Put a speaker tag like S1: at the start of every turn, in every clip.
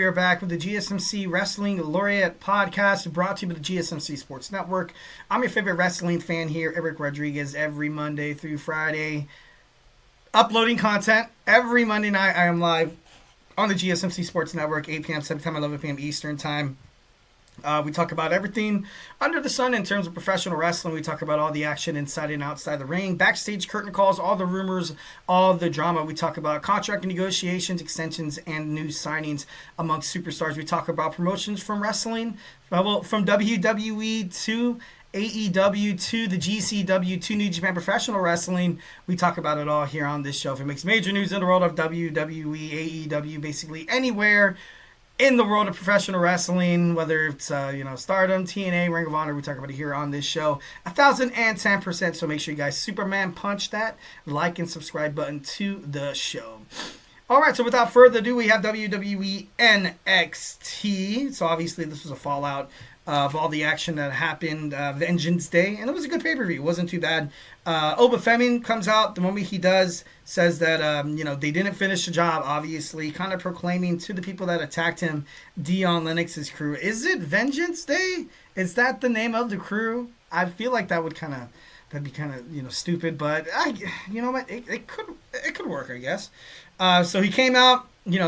S1: are back with the GSMC Wrestling Laureate podcast brought to you by the GSMC Sports Network. I'm your favorite wrestling fan here, Eric Rodriguez, every Monday through Friday. Uploading content every Monday night. I am live on the GSMC Sports Network, 8 p.m. 7 time, 11 p.m. Eastern time. We talk about everything under the sun in terms of professional wrestling. We talk about all the action inside and outside the ring, backstage curtain calls, all the rumors, all the drama. We talk about contract negotiations, extensions, and new signings amongst superstars. We talk about promotions from wrestling, from WWE to AEW to the GCW to New Japan Professional Wrestling. We talk about it all here on this show. If it makes major news in the world of WWE, AEW, basically anywhere in the world of professional wrestling, whether it's Stardom, TNA, Ring of Honor, we talk about it here on this show 1,010%. So make sure you guys Superman punch that like and subscribe button to the show. All right, so without further ado, we have WWE NXT. So obviously this was a fallout of all the action that happened Vengeance Day, and it was a good pay-per-view. It wasn't too bad. Oba Femi comes out. The moment he does, says that they didn't finish the job, obviously, kind of proclaiming to the people that attacked him, Dion Lennox's crew. Is it Vengeance Day? Is that the name of the crew? I feel like that'd be kind of stupid, but it could work, I guess. So he came out,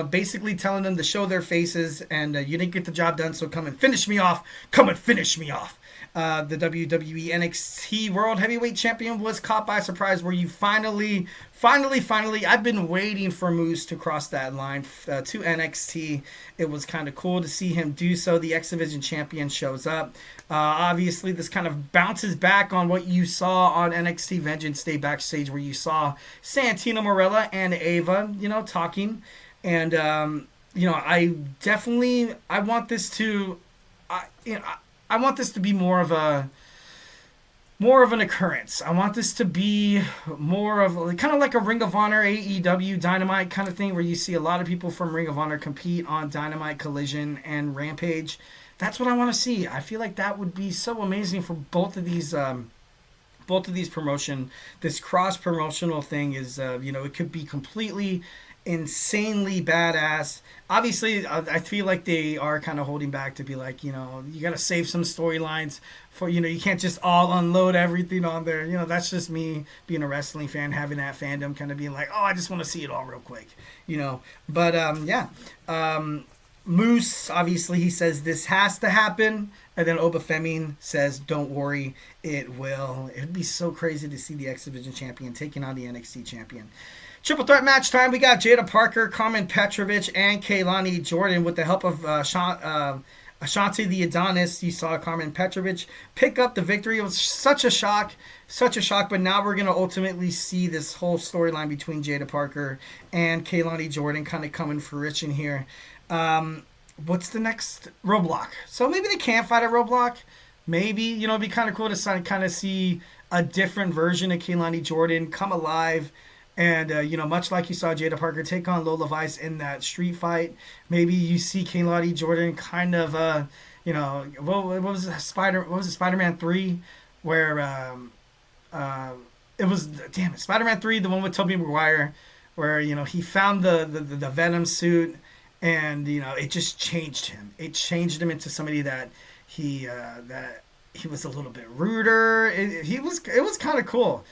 S1: basically telling them to show their faces, and you didn't get the job done, so come and finish me off. Come and finish me off. The WWE NXT World Heavyweight Champion was caught by surprise, where you finally, I've been waiting for Moose to cross that line to NXT. It was kind of cool to see him do so. The X Division Champion shows up. Obviously, this kind of bounces back on what you saw on NXT Vengeance Day backstage, where you saw Santino Marella and Ava, talking. And, I want this to, I want this to be more of an occurrence. I want this to be more of kind of like a Ring of Honor, AEW, Dynamite kind of thing, where you see a lot of people from Ring of Honor compete on Dynamite, Collision, and Rampage. That's what I want to see. I feel like that would be so amazing for both of these promotion. This cross promotional thing is, it could be completely insanely badass. Obviously, I feel like they are kind of holding back to be like, you got to save some storylines for, you can't just all unload everything on there. That's just me being a wrestling fan, having that fandom, kind of being like, oh, I just want to see it all real quick, But, Moose, obviously, he says this has to happen. And then Oba Femi says, don't worry, it will. It'd be so crazy to see the X Division Champion taking on the NXT Champion. Triple threat match time. We got Jaida Parker, Karmen Petrovic, and Kelani Jordynne with the help of Ashanti the Adonis. You saw Karmen Petrovic pick up the victory. It was such a shock. But now we're going to ultimately see this whole storyline between Jaida Parker and Kelani Jordynne kind of come in fruition here. What's the next? Roadblock. So maybe they can't fight at Roadblock. Maybe, it'd be kind of cool to kind of see a different version of Kelani Jordynne come alive. And, much like you saw Jaida Parker take on Lola Vice in that street fight, maybe you see Kelani Jordynne kind of, what was it, Spider-Man 3, where it was, Spider-Man 3, the one with Tobey Maguire, where, he found the Venom suit, and, it just changed him. It changed him into somebody that he was a little bit ruder. It was kind of cool,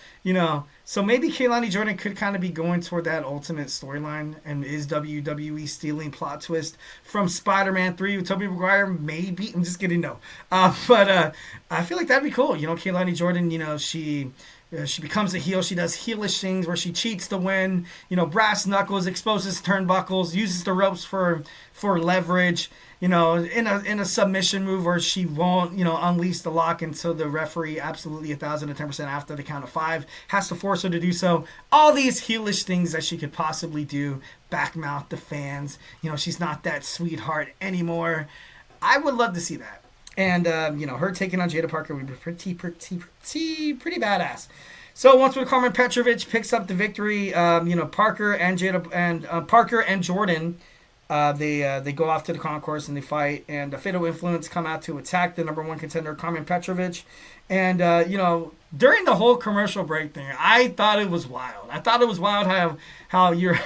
S1: So maybe Kelani Jordynne could kind of be going toward that ultimate storyline. And is WWE stealing plot twist from Spider-Man 3 with Tobey Maguire? Maybe. I'm just kidding. No. But I feel like that'd be cool. Kelani Jordynne, she becomes a heel. She does heelish things where she cheats to win. Brass knuckles, exposes turnbuckles, uses the ropes for leverage. In a submission move where she won't, unleash the lock until the referee absolutely 1,010% after the count of 5 has to force her to do so. All these heelish things that she could possibly do, backmouth the fans. She's not that sweetheart anymore. I would love to see that. And, her taking on Jaida Parker would be pretty badass. So once when Karmen Petrovic picks up the victory, Parker and Jordynne, they go off to the concourse and they fight, and the Fatal Influence come out to attack the number one contender, Karmen Petrovic. And, during the whole commercial break thing, I thought it was wild. I thought it was wild how you're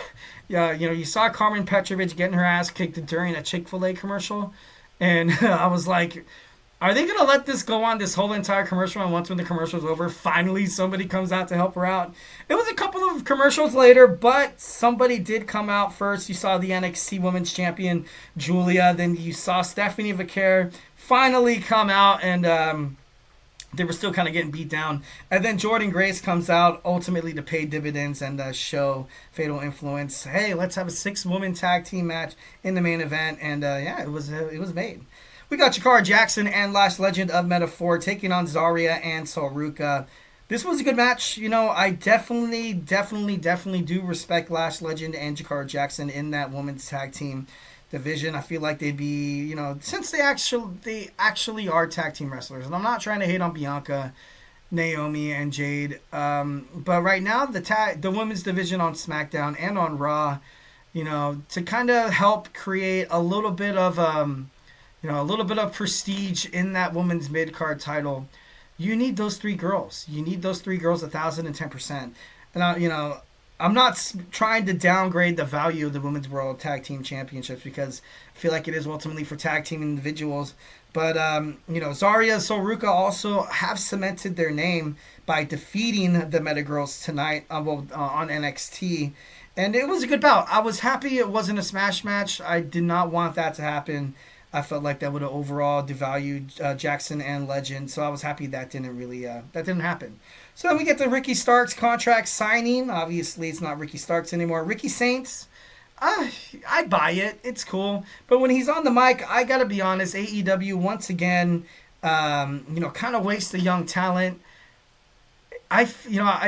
S1: you saw Karmen Petrovic getting her ass kicked during a Chick-fil-A commercial, and I was like, are they gonna let this go on this whole entire commercial? And once when the commercial's over, finally somebody comes out to help her out. It was a couple of commercials later, but somebody did come out first. You saw the NXT Women's Champion Giulia, then you saw Stephanie Vaquer finally come out, and they were still kind of getting beat down. And then Jordynne Grace comes out ultimately to pay dividends and show Fatal Influence, hey, let's have a 6-woman tag team match in the main event. And it was made. We got Jakara Jackson and Last Legend of Metaphor taking on Zarya and Soruka. This was a good match. I definitely do respect Last Legend and Jakara Jackson in that women's tag team division. I feel like they'd be, since they actually are tag team wrestlers. And I'm not trying to hate on Bianca, Naomi, and Jade. But right now, the women's division on SmackDown and on Raw, to kind of help create a little bit of prestige in that women's mid-card title, you need those 3 girls. You need those 3 girls 1,010%. And, I'm not trying to downgrade the value of the Women's World Tag Team Championships because I feel like it is ultimately for tag team individuals. But, Zarya and Soruka also have cemented their name by defeating the Metagirls tonight on NXT. And it was a good bout. I was happy it wasn't a smash match. I did not want that to happen. I felt like that would have overall devalued Jackson and Legend, so I was happy that didn't happen. So then we get the Ricky Starks contract signing. Obviously, it's not Ricky Starks anymore. Ricky Saints, I buy it. It's cool. But when he's on the mic, I got to be honest, AEW, once again, kind of waste the young talent. I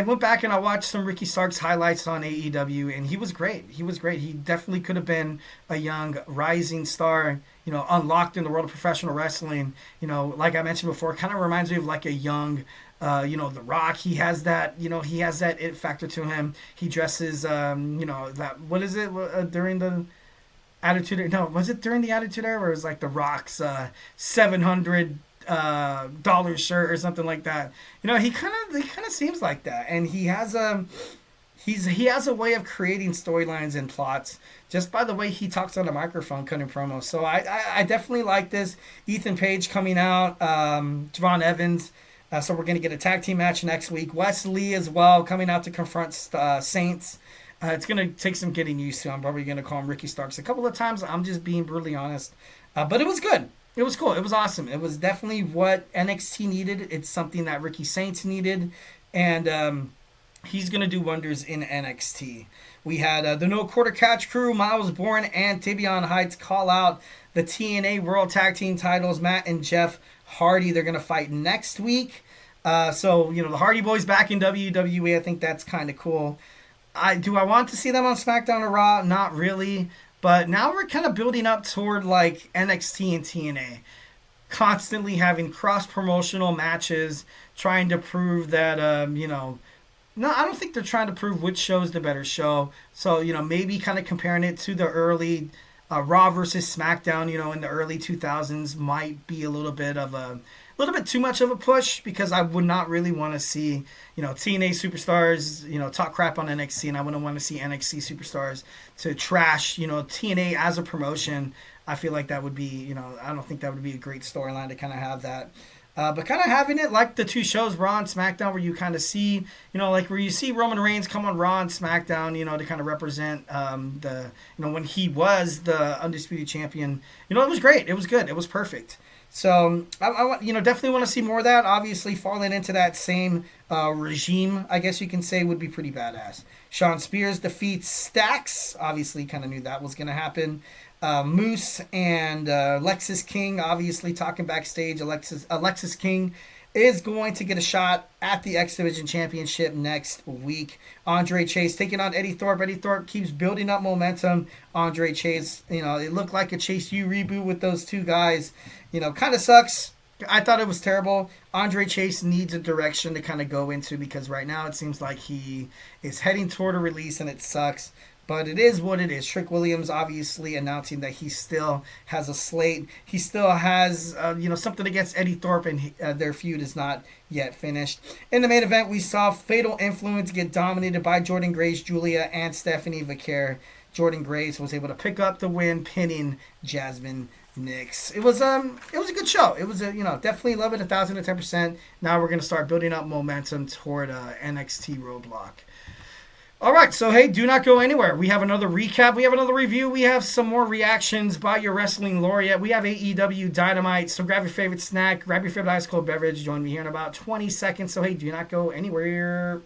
S1: went back and I watched some Ricky Starks highlights on AEW, and he was great. He definitely could have been a young rising star, unlocked in the world of professional wrestling. Like I mentioned before, kind of reminds me of like a young, The Rock. He has that it factor to him. He dresses, what is it during the Attitude? No, was it during the Attitude Era where it was like The Rock's $700 shirt or something like that? He kind of seems like that, and he has a way of creating storylines and plots just by the way he talks on the microphone, cutting promos. So I definitely like this. Ethan Page coming out, Javon Evans. So we're going to get a tag team match next week. Wesley as well coming out to confront Saints. It's going to take some getting used to. I'm probably going to call him Ricky Starks a couple of times. I'm just being brutally honest. But it was good. It was cool. It was awesome. It was definitely what NXT needed. It's something that Ricky Saints needed. And he's going to do wonders in NXT. We had the No Quarter Catch crew, Miles Bourne and Tavion Heights, call out the TNA World Tag Team titles. Matt and Jeff Hardy, they're going to fight next week. So, the Hardy Boyz back in WWE. I think that's kind of cool. Do I want to see them on SmackDown or Raw? Not really. But now we're kind of building up toward like NXT and TNA. Constantly having cross-promotional matches, trying to prove that, no, I don't think they're trying to prove which show is the better show. So, maybe kind of comparing it to the early Raw versus SmackDown, in the early 2000s might be a little bit too much of a push, because I would not really want to see, TNA superstars, talk crap on NXT, and I wouldn't want to see NXT superstars to trash, TNA as a promotion. I feel like that would be, I don't think that would be a great storyline to kind of have that. But kind of having it like the 2 shows, Raw and SmackDown, where you kind of see, like where you see Roman Reigns come on Raw and SmackDown, to kind of represent when he was the Undisputed Champion. It was great. It was good. It was perfect. So I definitely want to see more of that. Obviously, falling into that same regime, I guess you can say, would be pretty badass. Shawn Spears defeats Stax. Obviously, kind of knew that was going to happen. Moose and Lexis King, obviously talking backstage. Alexis King is going to get a shot at the X Division Championship next week. Andre Chase taking on Eddie Thorpe. Eddie Thorpe keeps building up momentum. Andre Chase, it looked like a Chase U reboot with those 2 guys. Kind of sucks. I thought it was terrible. Andre Chase needs a direction to kind of go into, because right now it seems like he is heading toward a release, and it sucks. But it is what it is. Trick Williams obviously announcing that he still has a slate. He still has, something against Eddie Thorpe, and their feud is not yet finished. In the main event, we saw Fatal Influence get dominated by Jordynne Grace, Giulia, and Stephanie Vaquer, Jordynne Grace was able to pick up the win, pinning Jasmine Nix. It was a good show. It was definitely love it 1,010%. Now we're gonna start building up momentum toward NXT Roadblock. All right, so hey, do not go anywhere. We have another recap. We have another review. We have some more reactions by your Wrestling Laureate. We have AEW Dynamite. So grab your favorite snack, grab your favorite ice cold beverage. Join me here in about 20 seconds. So hey, do not go anywhere.